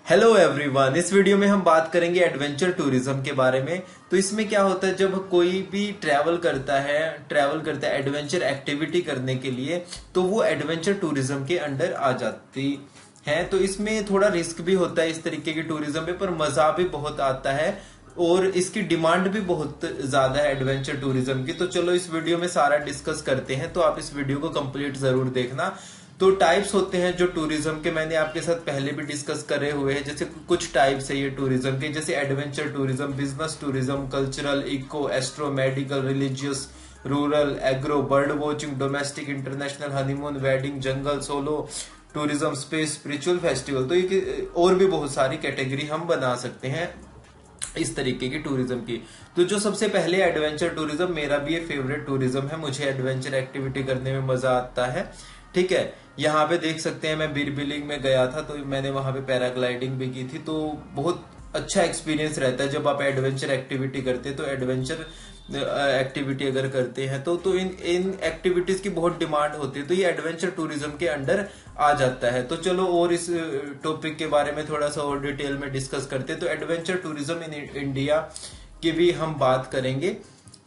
Hello everyone. इस video में हम बात करेंगे एडवेंचर टूरिज्म के बारे में। तो इसमें क्या होता है, जब कोई भी ट्रैवल करता है एडवेंचर एक्टिविटी करने के लिए, तो वो एडवेंचर टूरिज्म के अंडर आ जाती है। तो इसमें थोड़ा रिस्क भी होता है इस तरीके की टूरिज्म पे, पर मजा भी बहुत आता है और इसकी डिमांड भी बहुत ज्यादा है एडवेंचर टूरिज्म की। तो चलो इस वीडियो में सारा डिस्कस करते हैं, तो आप इस वीडियो को कंप्लीट जरूर देखना। तो टाइप्स होते हैं जो टूरिज्म के, मैंने आपके साथ पहले भी डिस्कस करे हुए हैं। जैसे कुछ टाइप्स है ये टूरिज्म के, जैसे adventure tourism, business tourism, cultural, eco, astro, medical, religious, rural, agro, bird watching, domestic, international, honeymoon, wedding, jungle, solo tourism, space, spiritual, festival. तो ये और भी बहुत सारी कैटेगरी हम बना सकते हैं इस तरीके की टूरिज्म की। तो जो सबसे पहले एडवेंचर टूरिज्म, मेरा भी ये फेवरेट टूरिज्म है, मुझे एडवेंचर एक्टिविटी करने में मजा आता है। ठीक है, यहाँ पे देख सकते हैं मैं बीरबिलिंग में गया था, तो मैंने वहां पे पैराग्लाइडिंग भी की थी। तो बहुत अच्छा एक्सपीरियंस रहता है जब आप एडवेंचर एक्टिविटी करते हैं। तो एडवेंचर एक्टिविटी अगर करते हैं तो इन एक्टिविटीज की बहुत डिमांड होती है, तो ये एडवेंचर टूरिज्म के अंडर आ जाता है। तो चलो और इस टॉपिक के बारे में थोड़ा सा और डिटेल में डिस्कस करते हैं। तो एडवेंचर टूरिज्म इन इंडिया की भी हम बात करेंगे।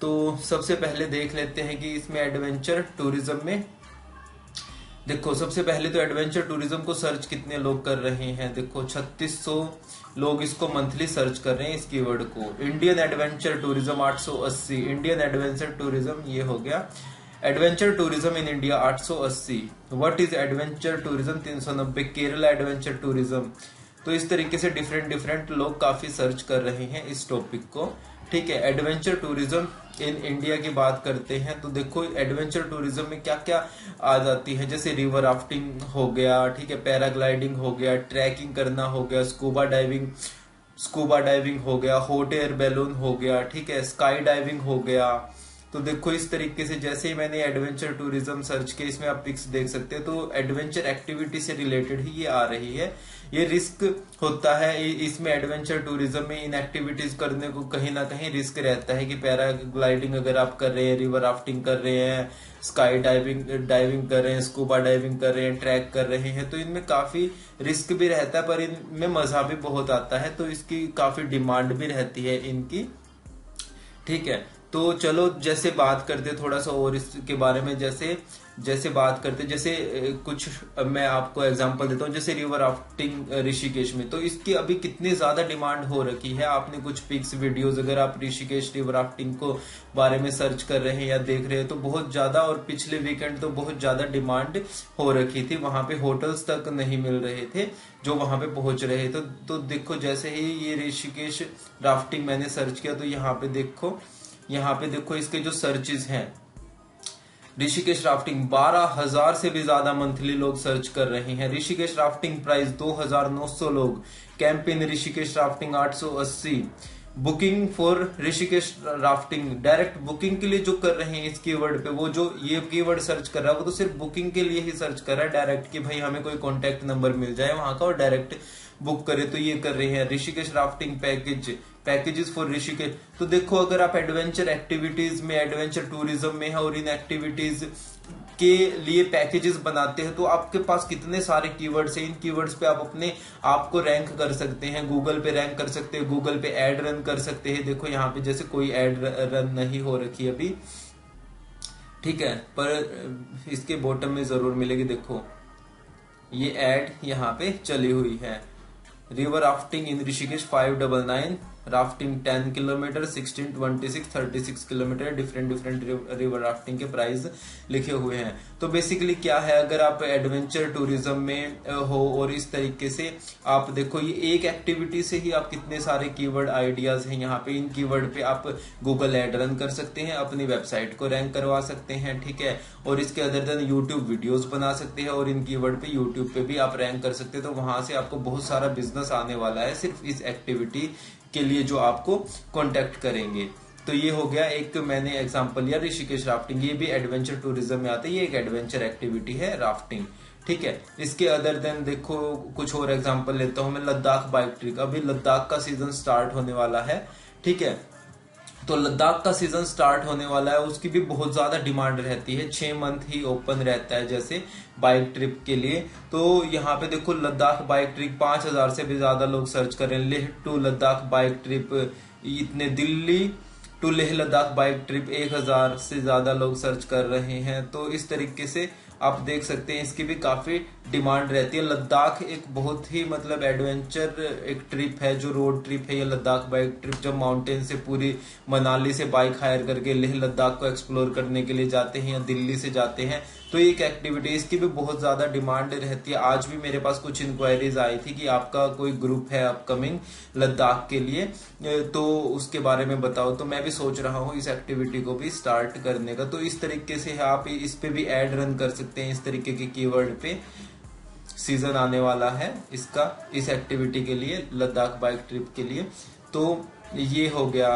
तो सबसे पहले देख लेते हैं कि इसमें एडवेंचर टूरिज्म में देखो, सबसे पहले तो एडवेंचर टूरिज्म को सर्च कितने लोग कर रहे हैं। देखो 3600 लोग इसको मंथली सर्च कर रहे हैं, इस कीवर्ड को। Indian adventure tourism 880, Indian adventure tourism ये हो गया। Adventure tourism in India 880। What is adventure tourism 390। Kerala adventure tourism. तो इस तरीके से डिफरेंट लोग काफी सर्च कर रहे हैं इस टॉपिक को। ठीक है, एडवेंचर टूरिज्म इन इंडिया की बात करते हैं। तो देखो एडवेंचर टूरिज्म में क्या क्या आ जाती है, जैसे रिवर राफ्टिंग हो गया, ठीक है, पैराग्लाइडिंग हो गया, ट्रैकिंग करना हो गया, स्कूबा डाइविंग हो गया, हॉट एयर बैलून हो गया, ठीक है, स्काई डाइविंग हो गया। तो देखो इस तरीके से, जैसे ही मैंने एडवेंचर टूरिज्म सर्च किया, इसमें आप पिक्स देख सकते हैं, तो एडवेंचर एक्टिविटी से रिलेटेड ही ये आ रही है। ये रिस्क होता है इसमें, एडवेंचर टूरिज्म में इन एक्टिविटीज करने को कहीं ना कहीं रिस्क रहता है कि पैराग्लाइडिंग अगर आप कर रहे हैं, रिवर राफ्टिंग कर रहे हैं, स्काई डाइविंग कर रहे हैं, स्कूबा डाइविंग कर रहे हैं, ट्रैक कर रहे हैं, तो इनमें काफी रिस्क भी रहता है, पर इनमें मजा भी बहुत आता है। तो इसकी काफी डिमांड भी रहती है इनकी। ठीक है, तो चलो जैसे बात करते थोड़ा सा और इसके बारे में, जैसे बात करते, जैसे कुछ मैं आपको एग्जांपल देता हूँ। जैसे रिवर राफ्टिंग ऋषिकेश में, तो इसकी अभी कितनी ज्यादा डिमांड हो रखी है। आपने कुछ पिक्स वीडियोस, अगर आप ऋषिकेश रिवर राफ्टिंग को बारे में सर्च कर रहे हैं या देख रहे हैं, तो बहुत ज्यादा, और पिछले वीकेंड तो बहुत ज्यादा डिमांड हो रखी थी। वहां पे होटल्स तक नहीं मिल रहे थे जो वहां पे पहुंच रहे। तो देखो जैसे ही ये ऋषिकेश राफ्टिंग मैंने सर्च किया, तो यहाँ पे देखो इसके जो सर्चेस हैं, ऋषिकेश राफ्टिंग 12,000 से भी ज्यादा मंथली लोग सर्च कर रहे हैं। ऋषिकेश राफ्टिंग प्राइस 2,900 लोग। Camp in Rishikesh rafting 880। Booking for Rishikesh rafting, direct booking के लिए जो कर रहे हैं इस कीवर्ड पे, वो जो ये कीवर्ड सर्च कर रहा है वो तो सिर्फ बुकिंग के लिए ही सर्च कर रहा है डायरेक्ट, कि भाई हमें कोई कॉन्टेक्ट नंबर मिल जाए वहां का और डायरेक्ट बुक करे। तो ये कर रहे हैं Rishikesh rafting packages for Rishikesh. तो देखो अगर आप एडवेंचर एक्टिविटीज में, एडवेंचर टूरिज्म में है और इन एक्टिविटीज के लिए पैकेजेस बनाते हैं, तो आपके पास कितने सारे कीवर्ड्स हैं। इन कीवर्ड्स पे आप अपने आप को रैंक कर सकते हैं, गूगल पे रैंक कर सकते हैं, गूगल पे एड रन कर सकते हैं। देखो यहाँ पे जैसे कोई एड रन नहीं हो रखी अभी, ठीक है, पर इसके बॉटम में जरूर मिलेगी। देखो ये एड यहाँ पे चली हुई है। River rafting in Rishikesh 599, rafting 10 kilometre, 16, 26, 36 kilometre, different river rafting के प्राइस लिखे हुए हैं। तो बेसिकली क्या है, अगर आप एडवेंचर टूरिज्म में हो और इस तरीके से आप देखो, ये एक एक्टिविटी से ही आप कितने सारे कीवर्ड आइडियाज हैं यहाँ पे। इन कीवर्ड पे आप गूगल एड रन कर सकते हैं, अपनी वेबसाइट को रैंक करवा सकते हैं, ठीक है, और इसके अदर देन यूट्यूब वीडियोस बना सकते हैं, और इन कीवर्ड पे यूट्यूब पे भी आप रैंक कर सकते हैं। तो वहां से आपको बहुत सारा बिजनेस आने वाला है सिर्फ इस एक्टिविटी के लिए जो आपको कांटेक्ट करेंगे। तो ये हो गया एक, मैंने एग्जांपल लिया ऋषिकेश राफ्टिंग, ये भी एडवेंचर टूरिज्म में आता है, ये एक एडवेंचर एक्टिविटी है राफ्टिंग। ठीक है, इसके अदर देन देखो कुछ और एग्जांपल लेता हूं मैं। लद्दाख बाइक ट्रिप, अभी लद्दाख का सीजन स्टार्ट होने वाला है, ठीक है, तो लद्दाख का सीजन स्टार्ट होने वाला है, उसकी भी बहुत ज्यादा डिमांड रहती है। 6 मंथ ही ओपन रहता है जैसे बाइक ट्रिप के लिए। तो यहाँ पे देखो लद्दाख बाइक ट्रिप 5,000 से भी ज्यादा लोग सर्च कर रहे हैं। Leh to Ladakh bike trip इतने, Delhi to Leh Ladakh bike trip 1,000 से ज्यादा लोग सर्च कर रहे हैं। तो इस तरीके से आप देख सकते हैं इसकी भी काफी डिमांड रहती है। लद्दाख एक बहुत ही मतलब एडवेंचर एक ट्रिप है, जो रोड ट्रिप है ये लद्दाख बाइक ट्रिप। जब माउंटेन से पूरी मनाली से बाइक हायर करके लेह लद्दाख को एक्सप्लोर करने के लिए जाते हैं या दिल्ली से जाते हैं, तो एक एक्टिविटी इसकी भी बहुत ज्यादा डिमांड रहती है। आज भी मेरे पास कुछ इंक्वायरीज आई थी कि आपका कोई ग्रुप है अपकमिंग लद्दाख के लिए, तो उसके बारे में बताओ। तो मैं भी सोच रहा हूँ इस एक्टिविटी को भी स्टार्ट करने का। तो इस तरीके से आप इस पे भी एड रन कर सकते हैं, इस तरीके के कीवर्ड पे। सीजन आने वाला है इसका, इस एक्टिविटी के लिए, लद्दाख बाइक ट्रिप के लिए। तो ये हो गया।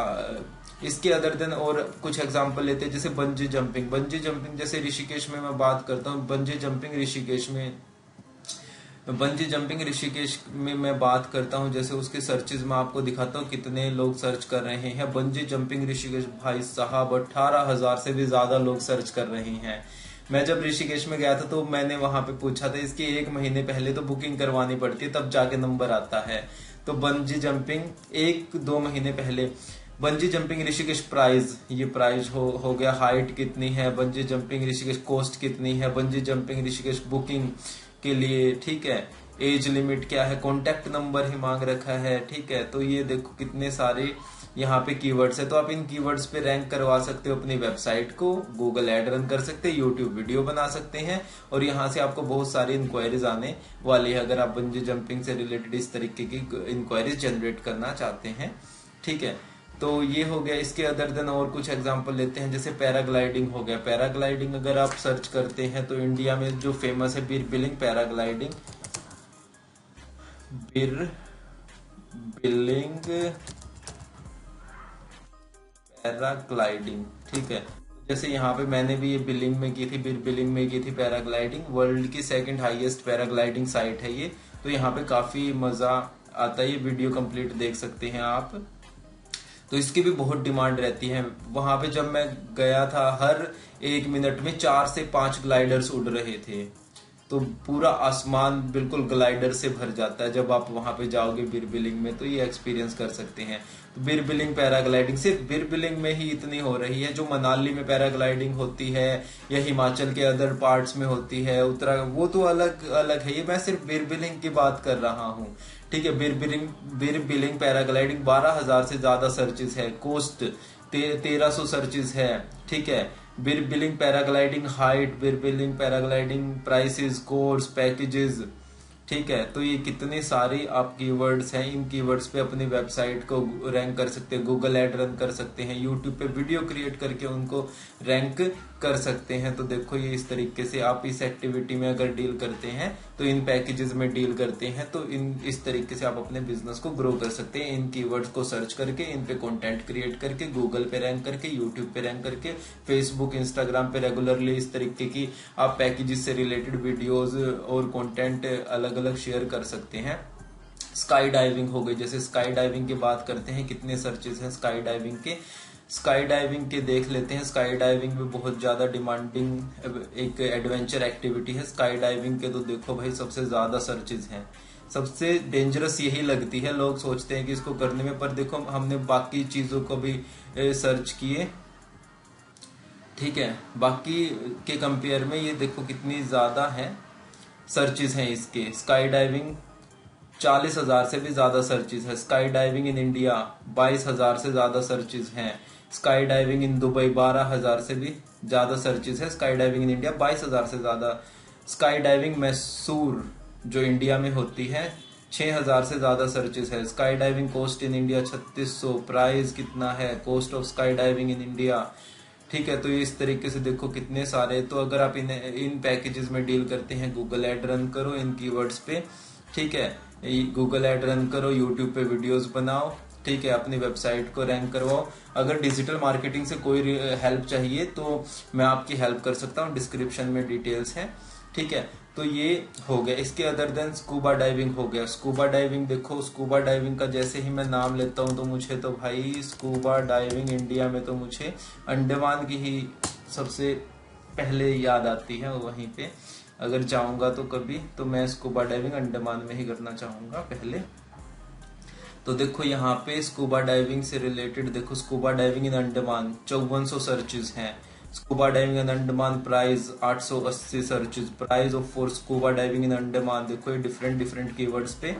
इसके अदर देन और कुछ एग्जांपल लेते हैं, जैसे बंजी जंपिंग। बंजी जंपिंग जैसे ऋषिकेश में मैं बात करता हूँ, बंजी जंपिंग ऋषिकेश में मैं बात करता हूँ। जैसे उसके सर्चेज में आपको दिखाता हूँ कितने लोग सर्च कर रहे हैं। बंजी जंपिंग ऋषिकेश, भाई साहब 18,000 से भी ज्यादा लोग सर्च कर रहे हैं। मैं जब ऋषिकेश में गया था तो मैंने वहां पे पूछा था, इसकी 1 महीने पहले तो बुकिंग करवानी पड़ती है, तब जाके नंबर आता है। तो बंजी जंपिंग 1-2 महीने पहले। बंजी जंपिंग ऋषिकेश प्राइस, ये प्राइस हो गया। हाइट कितनी है बंजी जंपिंग ऋषिकेश, कॉस्ट कितनी है बंजी जंपिंग ऋषिकेश बुकिंग के लिए, ठीक है। एज लिमिट क्या है, कॉन्टेक्ट नंबर ही मांग रखा है, ठीक है। तो ये देखो कितने सारे यहाँ पे कीवर्ड्स है। तो आप इन कीवर्ड्स पे रैंक करवा सकते हो अपनी वेबसाइट को, गूगल ऐड रन कर सकते हैं, यूट्यूब वीडियो बना सकते हैं, और यहाँ से आपको बहुत सारी इंक्वायरीज आने वाली है अगर आप बंजी जंपिंग से रिलेटेड इस तरीके की इंक्वायरीज जनरेट करना चाहते हैं, ठीक है। तो ये हो गया। इसके अदर देन और कुछ एग्जांपल लेते हैं, जैसे पैराग्लाइडिंग हो गया। पैराग्लाइडिंग अगर आप सर्च करते हैं तो इंडिया में जो फेमस है बीर बिलिंग पैराग्लाइडिंग, बीर बिलिंग पैराग्लाइडिंग, ठीक है। जैसे यहाँ पे मैंने भी ये बिलिंग में की थी, बीर बिलिंग में की थी पैराग्लाइडिंग। वर्ल्ड की 2nd हाईएस्ट पैराग्लाइडिंग साइट है ये। तो यहाँ पे काफी मजा आता है, ये वीडियो कंप्लीट देख सकते हैं आप। तो इसकी भी बहुत डिमांड रहती है। वहां पे जब मैं गया था, हर 1 मिनट में 4 से 5 ग्लाइडर्स उड़ रहे थे। तो पूरा आसमान बिल्कुल ग्लाइडर से भर जाता है जब आप वहां पे जाओगे बीर बिलिंग में। तो ये एक्सपीरियंस कर सकते हैं। तो बीर बिलिंग पैराग्लाइडिंग सिर्फ बीर बिलिंग में ही इतनी हो रही है। जो मनाली में पैराग्लाइडिंग होती है या हिमाचल के अदर पार्ट्स में होती है, उत्तराखंड, वो तो अलग अलग है। ये मैं सिर्फ बीर बिलिंग की बात कर रहा हूँ, ठीक है। बीर बिलिंग पैराग्लाइडिंग 12,000 से ज्यादा सर्चेस है। कोस्ट 1300 सर्चेस है, ठीक है। Bir Billing paragliding height, Bir Billing paragliding prices, course, packages, ठीक है। तो ये कितने सारे आप कीवर्ड्स हैं। इन कीवर्ड्स पे अपनी वेबसाइट को रैंक कर सकते हैं, गूगल ऐड रन कर सकते हैं, यूट्यूब पे वीडियो क्रिएट करके उनको रैंक कर सकते हैं। तो देखो ये इस तरीके से आप इस एक्टिविटी में अगर डील करते हैं, तो इन पैकेजेस में डील करते हैं, तो इस तरीके से आप अपने बिजनेस को ग्रो कर सकते हैं। इन कीवर्ड्स को सर्च करके, इन पे कंटेंट क्रिएट करके, गूगल पे रैंक करके, यूट्यूब पे रैंक करके, फेसबुक, इंस्टाग्राम पे रेगुलरली इस तरीके की आप पैकेजेस से रिलेटेड वीडियोज और कंटेंट अलग अलग शेयर कर सकते हैं। स्काई डाइविंग हो गई, जैसे स्काई डाइविंग की बात करते हैं, कितने सर्चेस हैं स्काई डाइविंग के। स्काई डाइविंग के देख लेते हैं। स्काई डाइविंग में बहुत ज्यादा डिमांडिंग एक एडवेंचर एक्टिविटी है। स्काई डाइविंग के तो देखो भाई सबसे ज्यादा सर्चेस हैं। सबसे डेंजरस यही लगती है, लोग सोचते हैं कि इसको करने में, पर देखो हमने बाकी चीजों को भी सर्च किए, ठीक है। बाकी के कंपेयर में ये देखो कितनी ज्यादा है सर्चेस हैं इसके। स्काई डाइविंग 40,000 से भी ज्यादा सर्चेस है। स्काई डाइविंग इन इंडिया 22,000 से ज्यादा सर्चेस हैं। स्काई डाइविंग इन दुबई 12,000 से भी ज्यादा सर्चेस है। स्काई डाइविंग इन इंडिया 22,000 से ज्यादा। स्काई डाइविंग मैसूर जो इंडिया में होती है 6,000 से ज्यादा सर्चेस है। Sky diving cost in India 3600। Price कितना है cost of sky diving in India, ठीक है। तो इस तरीके से देखो कितने सारे। तो अगर आप इन पैकेजेस में डील करते हैं, गूगल ऐड रन करो इन कीवर्ड्स पे, ठीक है। गूगल ऐड रन करो, यूट्यूब पे वीडियोस बनाओ, ठीक है। अपनी वेबसाइट को रैंक करवाओ। अगर डिजिटल मार्केटिंग से कोई हेल्प चाहिए तो मैं आपकी हेल्प कर सकता हूँ, डिस्क्रिप्शन में डिटेल्स है, ठीक है। तो ये हो गया। इसके अदर देन स्कूबा डाइविंग हो गया। स्कूबा डाइविंग देखो, स्कूबा डाइविंग का जैसे ही मैं नाम लेता हूँ तो मुझे तो भाई स्कूबा डाइविंग इंडिया में तो मुझे अंडमान की ही सबसे पहले याद आती है। वहीं पे अगर जाऊंगा तो कभी, तो मैं स्कूबा डाइविंग अंडमान में ही करना चाहूंगा पहले। तो देखो यहाँ पे स्कूबा डाइविंग से रिलेटेड देखो, scuba diving in Andaman 5400 searches हैं। Scuba diving in Andaman price 880 searches. Price of for scuba diving in Andaman, देखो ये डिफरेंट डिफरेंट कीवर्ड्स पे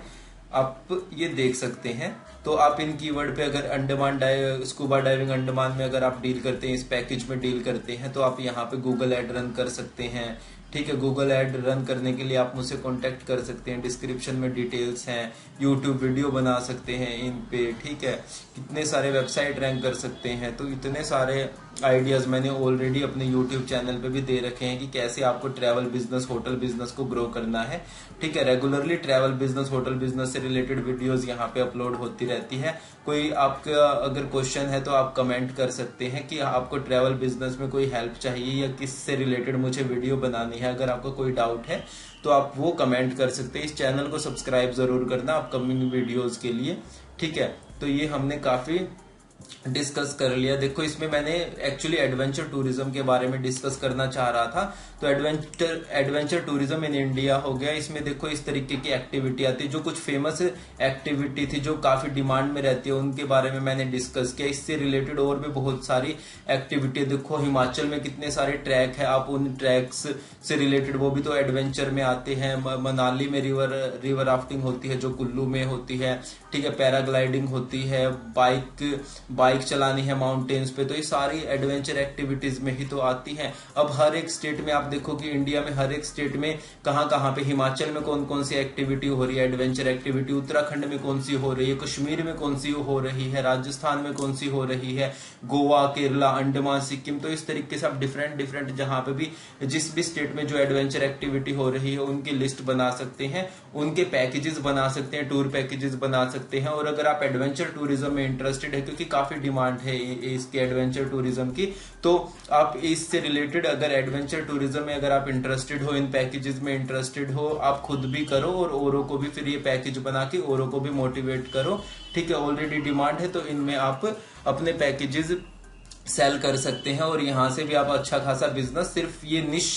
आप ये देख सकते हैं। तो आप इन कीवर्ड पे अगर अंडमान स्कूबा डाइविंग अंडमान में अगर आप डील करते हैं, इस पैकेज में डील करते हैं, तो आप यहाँ पे गूगल एड रन कर सकते हैं। ठीक है, गूगल एड रन करने के लिए आप मुझसे कांटेक्ट कर सकते हैं। डिस्क्रिप्शन में डिटेल्स हैं, यूट्यूब वीडियो बना सकते हैं इन पे। ठीक है, कितने सारे वेबसाइट रैंक कर सकते हैं। तो इतने सारे आइडियाज मैंने ऑलरेडी अपने यूट्यूब चैनल पे भी दे रखे हैं कि कैसे आपको ट्रैवल बिजनेस, होटल बिजनेस को ग्रो करना है। ठीक है, regularly travel business, hotel business से रिलेटेड वीडियोस यहाँ पे अपलोड होती रहती है। कोई आपका अगर क्वेश्चन है तो आप कमेंट कर सकते हैं कि आपको ट्रैवल बिजनेस में कोई हेल्प चाहिए या किस से रिलेटेड मुझे वीडियो बनानी है। अगर आपको कोई डाउट है तो आप वो कमेंट कर सकते हैं। इस चैनल को सब्सक्राइब जरूर करना अपकमिंग वीडियोस के लिए। ठीक है, तो ये हमने काफी डिस्कस कर लिया। देखो इसमें मैंने एक्चुअली एडवेंचर टूरिज्म के बारे में डिस्कस करना चाह रहा था। तो एडवेंचर टूरिज्म इन इंडिया हो गया। इसमें देखो इस तरीके की एक्टिविटी आती है, जो कुछ फेमस एक्टिविटी थी जो काफी डिमांड में रहती है, उनके बारे में मैंने डिस्कस किया। इससे रिलेटेड और भी बहुत सारी एक्टिविटी, देखो हिमाचल में कितने सारे ट्रैक है, आप उन ट्रैक्स से रिलेटेड, वो भी तो एडवेंचर में आते हैं। मनाली में रिवर राफ्टिंग होती है जो कुल्लू में होती है। ठीक है, पैराग्लाइडिंग होती है, बाइक चलानी है माउंटेन्स पे, तो ये सारी एडवेंचर एक्टिविटीज में ही तो आती हैं। अब हर एक स्टेट में आप देखो कि इंडिया में हर एक स्टेट में कहां पे, हिमाचल में कौन कौन सी एक्टिविटी हो रही है, एडवेंचर एक्टिविटी, उत्तराखंड में कौन सी हो रही है, कश्मीर में कौन सी हो रही है, राजस्थान में कौन सी हो रही है, गोवा, केरला, अंडमान, सिक्किम। तो इस तरीके से आप डिफरेंट डिफरेंट जहां पे भी, जिस भी स्टेट में जो एडवेंचर एक्टिविटी हो रही है उनकी लिस्ट बना सकते हैं, उनके पैकेजेस बना सकते हैं, टूर पैकेजेस बना सकते हैं। और अगर आप एडवेंचर टूरिज्म में इंटरेस्टेड है, क्योंकि काफी डिमांड है इसके एडवेंचर टूरिज्म की, तो आप इससे रिलेटेड अगर एडवेंचर टूरिज्म में अगर आप इंटरेस्टेड हो, इन पैकेजेस में इंटरेस्टेड हो, आप खुद भी करो और औरों को भी फिर ये पैकेज बना के औरों को भी मोटिवेट करो। ठीक है, ऑलरेडी डिमांड है तो इनमें आप अपने पैकेजेस सेल कर सकते हैं और यहां से भी आप अच्छा खासा बिजनेस, सिर्फ ये निश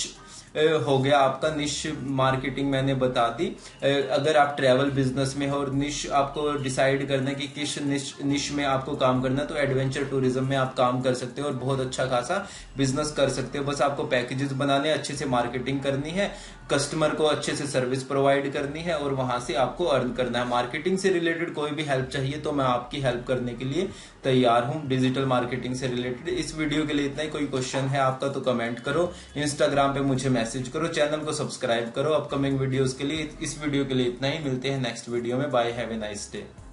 हो गया आपका निश मार्केटिंग मैंने बता दी। अगर आप ट्रैवल बिजनेस में हो और निश आपको डिसाइड करना है कि किस निश में आपको काम करना है, तो एडवेंचर टूरिज्म में आप काम कर सकते हो और बहुत अच्छा खासा बिजनेस कर सकते हो। बस आपको पैकेजेस बनाने, अच्छे से मार्केटिंग करनी है, कस्टमर को अच्छे से सर्विस प्रोवाइड करनी है और वहां से आपको अर्न करना है। मार्केटिंग से रिलेटेड कोई भी हेल्प चाहिए तो मैं आपकी हेल्प करने के लिए तैयार हूं, डिजिटल मार्केटिंग से रिलेटेड। इस वीडियो के लिए इतना ही। कोई क्वेश्चन है आपका तो कमेंट करो, इंस्टाग्राम पे मुझे मैसेज करो, चैनल को सब्सक्राइब करो अपकमिंग वीडियोस के लिए। इस वीडियो के लिए इतना ही, मिलते हैं नेक्स्ट वीडियो में। Bye, have a nice day.